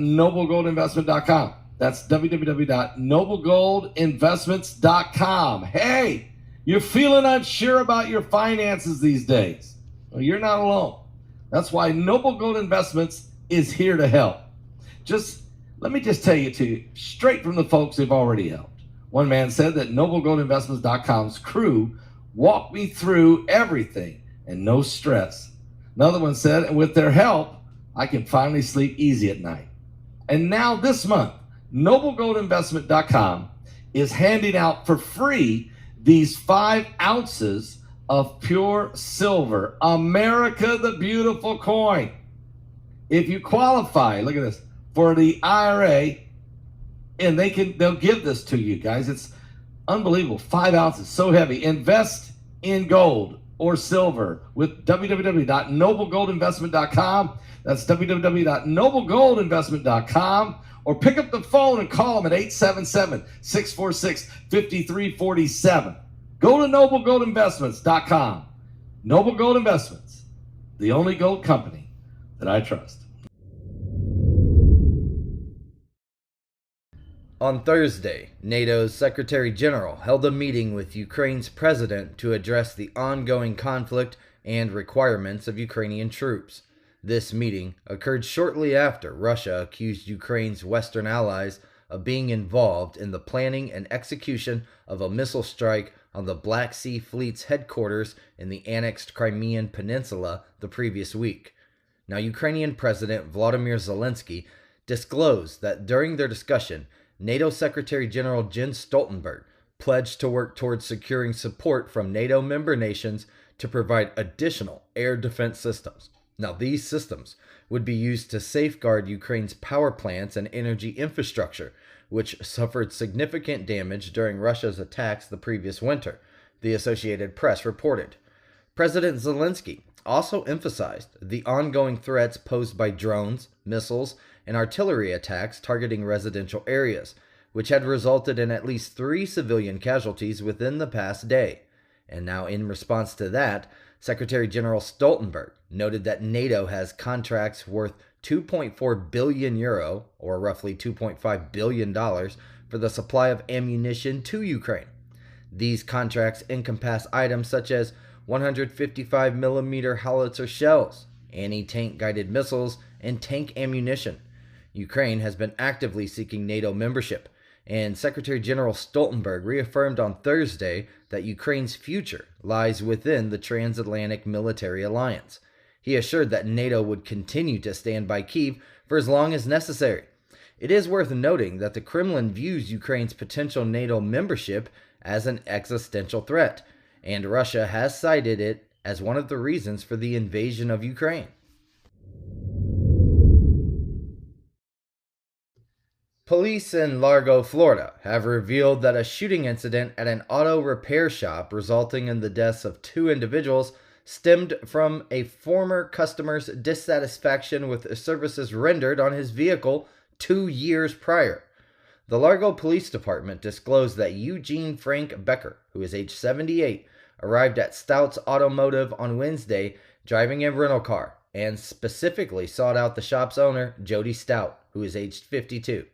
noblegoldinvestment.com. That's www.noblegoldinvestments.com. Hey, you're feeling unsure about your finances these days. Well, you're not alone. That's why Noble Gold Investments is here to help. Let me tell you to you, straight from the folks who've already helped. One man said that noblegoldinvestments.com's crew walked me through everything and no stress. Another one said, and with their help, I can finally sleep easy at night. And now this month, noblegoldinvestment.com is handing out for free these 5 ounces of pure silver, America the Beautiful coin. If you qualify, look at this, for the IRA, and they'll give this to you guys. It's unbelievable. 5 ounces, so heavy. Invest in gold or silver with www.noblegoldinvestment.com. That's www.noblegoldinvestment.com. Or pick up the phone and call them at 877-646-5347. Go to noblegoldinvestments.com. Noble Gold Investments, the only gold company that I trust. On Thursday, NATO's secretary-general held a meeting with Ukraine's president to address the ongoing conflict and requirements of Ukrainian troops. This meeting occurred shortly after Russia accused Ukraine's Western allies of being involved in the planning and execution of a missile strike on the Black Sea Fleet's headquarters in the annexed Crimean Peninsula the previous week. Now, Ukrainian President Volodymyr Zelenskyy disclosed that during their discussion, NATO Secretary-General Jens Stoltenberg pledged to work towards securing support from NATO member nations to provide additional air defense systems. Now, these systems would be used to safeguard Ukraine's power plants and energy infrastructure, which suffered significant damage during Russia's attacks the previous winter, the Associated Press reported. President Zelenskyy also emphasized the ongoing threats posed by drones, missiles, and artillery attacks targeting residential areas, which had resulted in at least 3 civilian casualties within the past day. And now, in response to that, Secretary-General Stoltenberg noted that NATO has contracts worth €2.4 billion, or roughly $2.5 billion, for the supply of ammunition to Ukraine. These contracts encompass items such as 155mm howitzer shells, anti-tank guided missiles, and tank ammunition. Ukraine has been actively seeking NATO membership, and Secretary-General Stoltenberg reaffirmed on Thursday that Ukraine's future lies within the transatlantic military alliance. He assured that NATO would continue to stand by Kyiv for as long as necessary. It is worth noting that the Kremlin views Ukraine's potential NATO membership as an existential threat, and Russia has cited it as one of the reasons for the invasion of Ukraine. Police in Largo, Florida, have revealed that a shooting incident at an auto repair shop resulting in the deaths of 2 individuals stemmed from a former customer's dissatisfaction with the services rendered on his vehicle 2 years prior. The Largo Police Department disclosed that Eugene Frank Becker, who is age 78, arrived at Stout's Automotive on Wednesday driving a rental car and specifically sought out the shop's owner, Jody Stout, who is aged 52.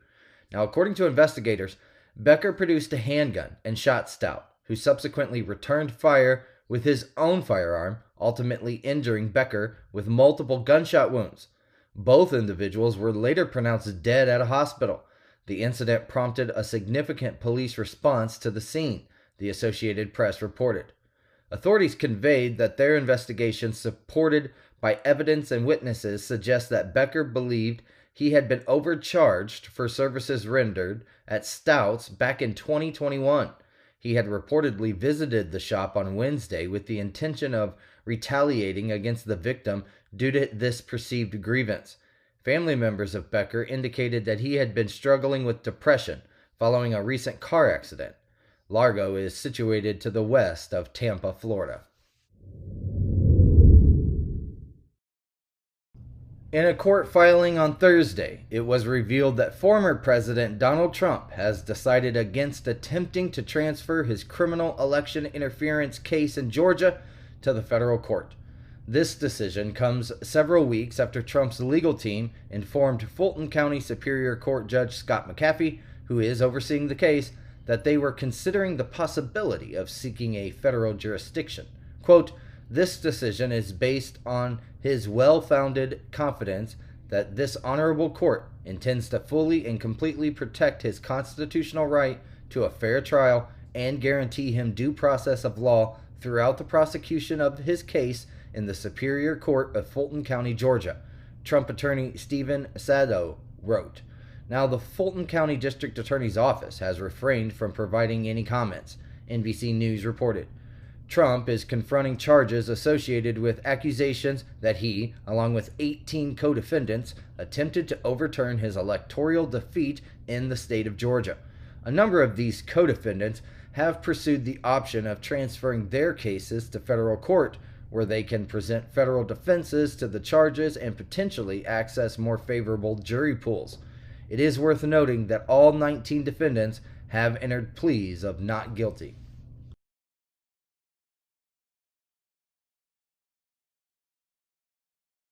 Now, according to investigators, Becker produced a handgun and shot Stout, who subsequently returned fire with his own firearm, ultimately injuring Becker with multiple gunshot wounds. Both individuals were later pronounced dead at a hospital. The incident prompted a significant police response to the scene, the Associated Press reported. Authorities conveyed that their investigation, supported by evidence and witnesses, suggests that Becker believed he had been overcharged for services rendered at Stout's back in 2021. He had reportedly visited the shop on Wednesday with the intention of retaliating against the victim due to this perceived grievance. Family members of Becker indicated that he had been struggling with depression following a recent car accident. Largo is situated to the west of Tampa, Florida. In a court filing on Thursday, it was revealed that former President Donald Trump has decided against attempting to transfer his criminal election interference case in Georgia to the federal court. This decision comes several weeks after Trump's legal team informed Fulton County Superior Court Judge Scott McAfee, who is overseeing the case, that they were considering the possibility of seeking a federal jurisdiction. Quote, "This decision is based on his well-founded confidence that this honorable court intends to fully and completely protect his constitutional right to a fair trial and guarantee him due process of law throughout the prosecution of his case in the Superior Court of Fulton County, Georgia," Trump attorney Stephen Sado wrote. Now, the Fulton County District Attorney's Office has refrained from providing any comments, NBC News reported. Trump is confronting charges associated with accusations that he, along with 18 co-defendants, attempted to overturn his electoral defeat in the state of Georgia. A number of these co-defendants have pursued the option of transferring their cases to federal court, where they can present federal defenses to the charges and potentially access more favorable jury pools. It is worth noting that all 19 defendants have entered pleas of not guilty.